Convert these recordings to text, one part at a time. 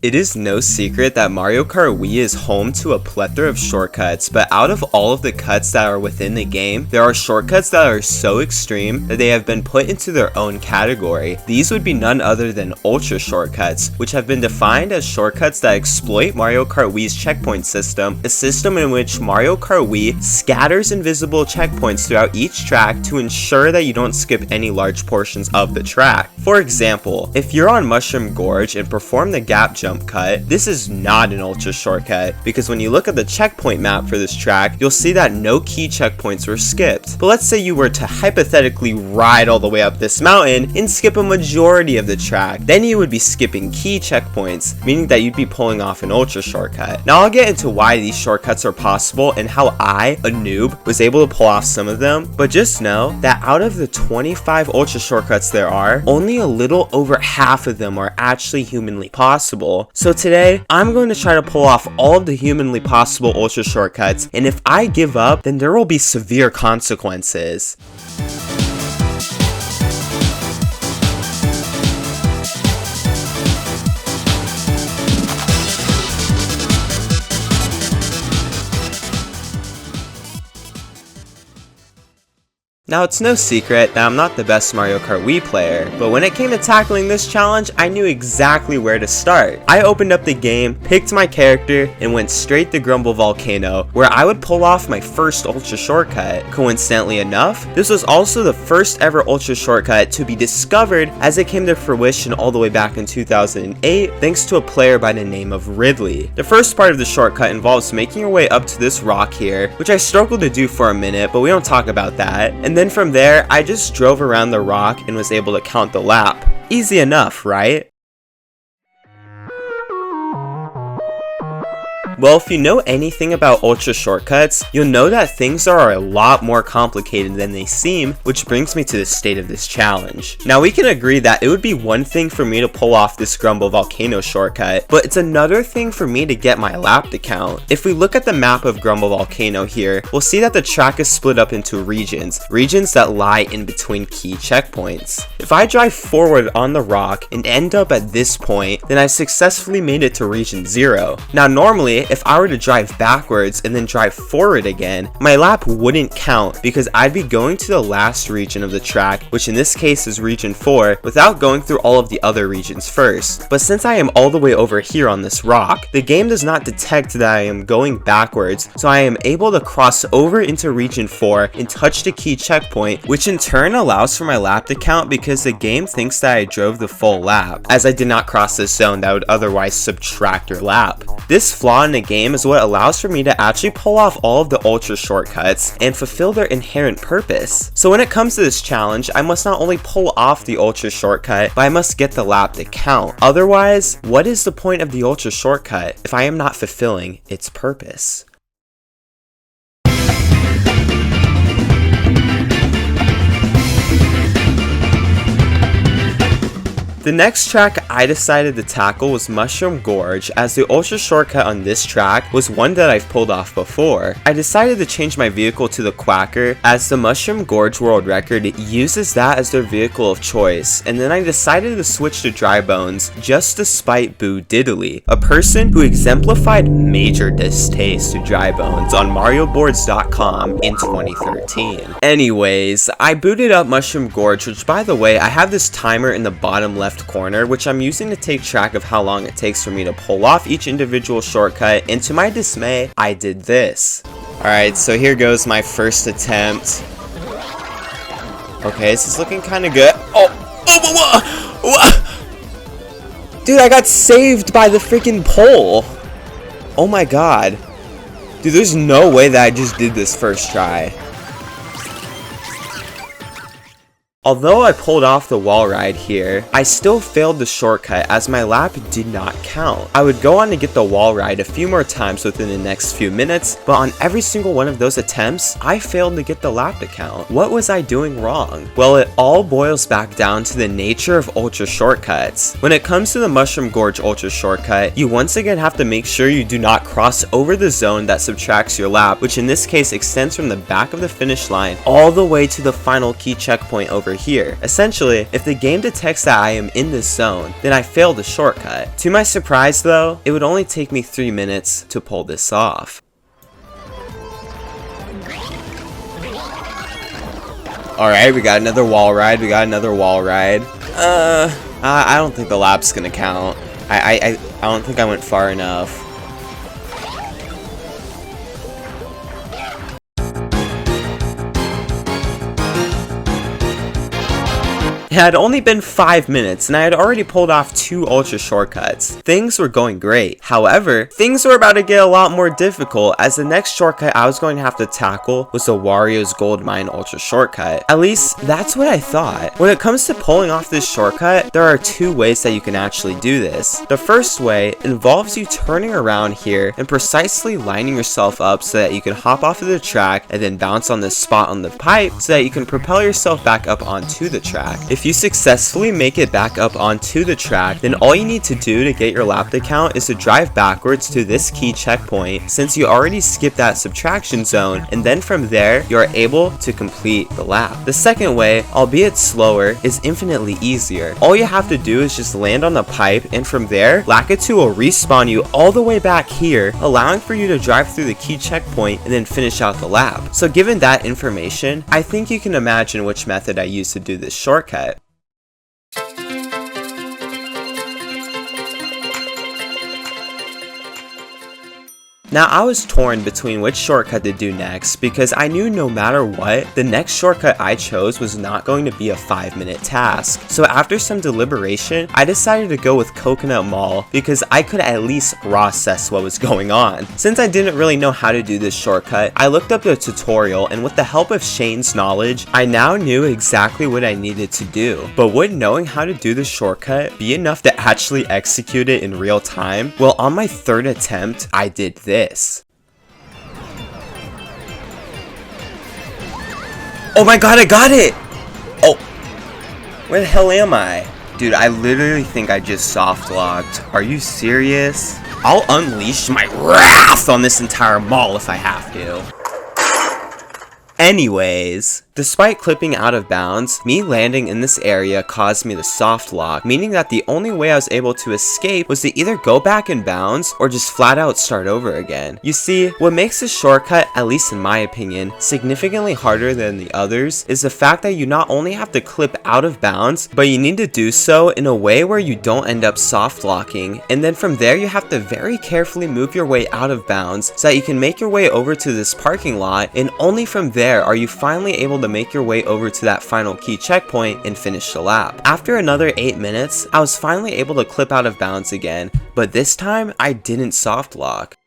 It is no secret that Mario Kart Wii is home to a plethora of shortcuts, but out of all of the cuts that are within the game, there are shortcuts that are so extreme that they have been put into their own category. These would be none other than ultra shortcuts, which have been defined as shortcuts that exploit Mario Kart Wii's checkpoint system, a system in which Mario Kart Wii scatters invisible checkpoints throughout each track to ensure that you don't skip any large portions of the track. For example, if you're on Mushroom Gorge and perform the gap jump cut, this is not an ultra shortcut, because when you look at the checkpoint map for this track, you'll see that no key checkpoints were skipped. But let's say you were to hypothetically ride all the way up this mountain and skip a majority of the track, then you would be skipping key checkpoints, meaning that you'd be pulling off an ultra shortcut. Now I'll get into why these shortcuts are possible and how I, a noob, was able to pull off some of them, but just know that out of the 25 ultra shortcuts there are, only a little over half of them are actually humanly possible. So today, I'm going to try to pull off all of the humanly possible ultra shortcuts, and if I give up, then there will be severe consequences. Now, it's no secret that I'm not the best Mario Kart Wii player, but when it came to tackling this challenge, I knew exactly where to start. I opened up the game, picked my character, and went straight to Grumble Volcano, where I would pull off my first ultra shortcut. Coincidentally enough, this was also the first ever ultra shortcut to be discovered as it came to fruition all the way back in 2008, thanks to a player by the name of Ridley. The first part of the shortcut involves making your way up to this rock here, which I struggled to do for a minute, but we don't talk about that. And then from there, I just drove around the rock and was able to count the lap. Easy enough, right? Well, if you know anything about ultra shortcuts, you'll know that things are a lot more complicated than they seem, which brings me to the state of this challenge. Now, we can agree that it would be one thing for me to pull off this Grumble Volcano shortcut, but it's another thing for me to get my lap to count. If we look at the map of Grumble Volcano here, we'll see that the track is split up into regions that lie in between key checkpoints. If I drive forward on the rock and end up at this point, then I've successfully made it to region 0. Now, normally, if I were to drive backwards and then drive forward again, my lap wouldn't count because I'd be going to the last region of the track, which in this case is region 4, without going through all of the other regions first. But since I am all the way over here on this rock, the game does not detect that I am going backwards, so I am able to cross over into region 4 and touch the key checkpoint, which in turn allows for my lap to count because the game thinks that I drove the full lap, as I did not cross this zone that would otherwise subtract your lap. This flaw in the game is what allows for me to actually pull off all of the ultra shortcuts and fulfill their inherent purpose. So when it comes to this challenge, I must not only pull off the ultra shortcut, but I must get the lap to count. Otherwise, what is the point of the ultra shortcut if I am not fulfilling its purpose? The next track I decided to tackle was Mushroom Gorge, as the ultra shortcut on this track was one that I've pulled off before. I decided to change my vehicle to the Quacker, as the Mushroom Gorge world record uses that as their vehicle of choice, and then I decided to switch to Dry Bones just to spite Boo Diddley, a person who exemplified major distaste to Dry Bones on MarioBoards.com in 2013. Anyways, I booted up Mushroom Gorge, which by the way, I have this timer in the bottom left corner, which I'm using to take track of how long it takes for me to pull off each individual shortcut, and to my dismay, I did this. Alright, so here goes my first attempt. Okay, this is looking kind of good. Dude, I got saved by the freaking pole. Oh my god. Dude, there's no way that I just did this first try. Although I pulled off the wall ride here, I still failed the shortcut as my lap did not count. I would go on to get the wall ride a few more times within the next few minutes, but on every single one of those attempts, I failed to get the lap to count. What was I doing wrong? Well, it all boils back down to the nature of ultra shortcuts. When it comes to the Mushroom Gorge ultra shortcut, you once again have to make sure you do not cross over the zone that subtracts your lap, which in this case extends from the back of the finish line all the way to the final key checkpoint over here. Essentially, if the game detects that I am in this zone, then I fail the shortcut. To my surprise though, it would only take me 3 minutes to pull this off. Alright, we got another wall ride, I don't think the lap's gonna count. I don't think I went far enough. It had only been 5 minutes and I had already pulled off 2 ultra shortcuts. Things were going great. However, things were about to get a lot more difficult as the next shortcut I was going to have to tackle was the Warios gold mine ultra shortcut. At least, that's what I thought. When it comes to pulling off this shortcut, there are 2 ways that you can actually do this. The first way involves you turning around here and precisely lining yourself up so that you can hop off of the track and then bounce on this spot on the pipe so that you can propel yourself back up onto the track. If you successfully make it back up onto the track, then all you need to do to get your lap to count is to drive backwards to this key checkpoint since you already skipped that subtraction zone, and then from there you are able to complete the lap. The second way, albeit slower, is infinitely easier. All you have to do is just land on the pipe, and from there Lakitu will respawn you all the way back here, allowing for you to drive through the key checkpoint and then finish out the lap. So given that information, I think you can imagine which method I used to do this shortcut. Now I was torn between which shortcut to do next because I knew no matter what, the next shortcut I chose was not going to be a 5-minute task. So after some deliberation, I decided to go with Coconut Mall because I could at least process what was going on. Since I didn't really know how to do this shortcut, I looked up the tutorial, and with the help of Shane's knowledge, I now knew exactly what I needed to do. But would knowing how to do the shortcut be enough to actually execute it in real time? Well, on my 3rd attempt, I did this. Oh my god, I got it! Oh, where the hell am I? Dude, I literally think I just soft locked. Are you serious? I'll unleash my wrath on this entire mall if I have to. Anyways, despite clipping out of bounds, me landing in this area caused me to soft lock, meaning that the only way I was able to escape was to either go back in bounds or just flat out start over again. You see, what makes this shortcut, at least in my opinion, significantly harder than the others is the fact that you not only have to clip out of bounds, but you need to do so in a way where you don't end up soft locking, and then from there you have to very carefully move your way out of bounds so that you can make your way over to this parking lot, and only from there are you finally able to make your way over to that final key checkpoint and finish the lap. After another 8 minutes, I was finally able to clip out of bounds again, but this time I didn't soft lock.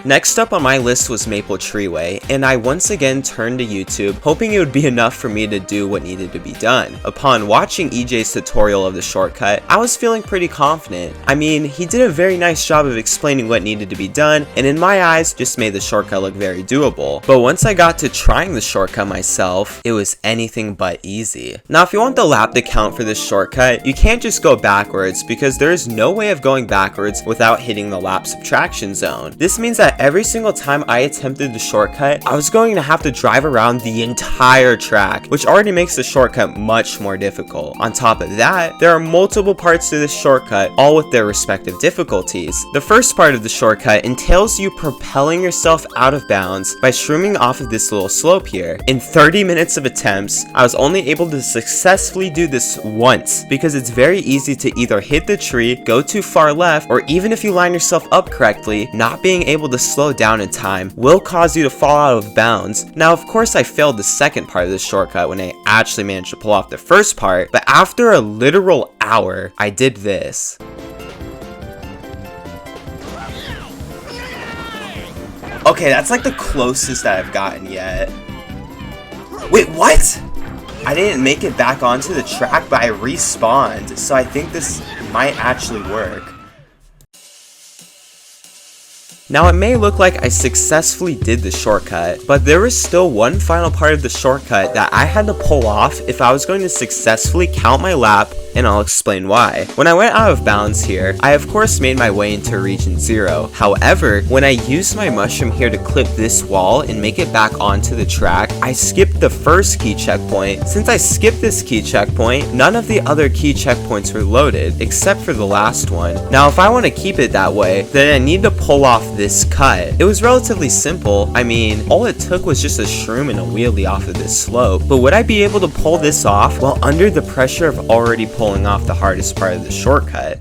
Next up on my list was Maple Treeway, and I once again turned to YouTube, hoping it would be enough for me to do what needed to be done. Upon watching EJ's tutorial of the shortcut, I was feeling pretty confident. I mean, he did a very nice job of explaining what needed to be done, and in my eyes, just made the shortcut look very doable. But once I got to trying the shortcut myself, it was anything but easy. Now, if you want the lap to count for this shortcut, you can't just go backwards because there is no way of going backwards without hitting the lap subtraction zone. This means that every single time I attempted the shortcut, I was going to have to drive around the entire track, which already makes the shortcut much more difficult. On top of that, there are multiple parts to this shortcut, all with their respective difficulties. The first part of the shortcut entails you propelling yourself out of bounds by shrooming off of this little slope here. In 30 minutes of attempts, I was only able to successfully do this once, because it's very easy to either hit the tree, go too far left, or even if you line yourself up correctly, not being able to slow down in time will cause you to fall out of bounds. Now, of course, I failed the second part of this shortcut when I actually managed to pull off the first part, but after a literal hour, I did this. Okay, that's like the closest that I've gotten yet. Wait, what? I didn't make it back onto the track, but I respawned, so I think this might actually work. Now, it may look like I successfully did the shortcut, but there was still one final part of the shortcut that I had to pull off if I was going to successfully count my lap and I'll explain why. When I went out of bounds here, I of course made my way into region 0. However, when I used my mushroom here to clip this wall and make it back onto the track, I skipped the first key checkpoint. Since I skipped this key checkpoint, none of the other key checkpoints were loaded, except for the last one. Now if I want to keep it that way, then I need to pull off this cut. It was relatively simple. I mean, all it took was just a shroom and a wheelie off of this slope. But would I be able to pull this off while under the pressure of already pulling off the hardest part of the shortcut?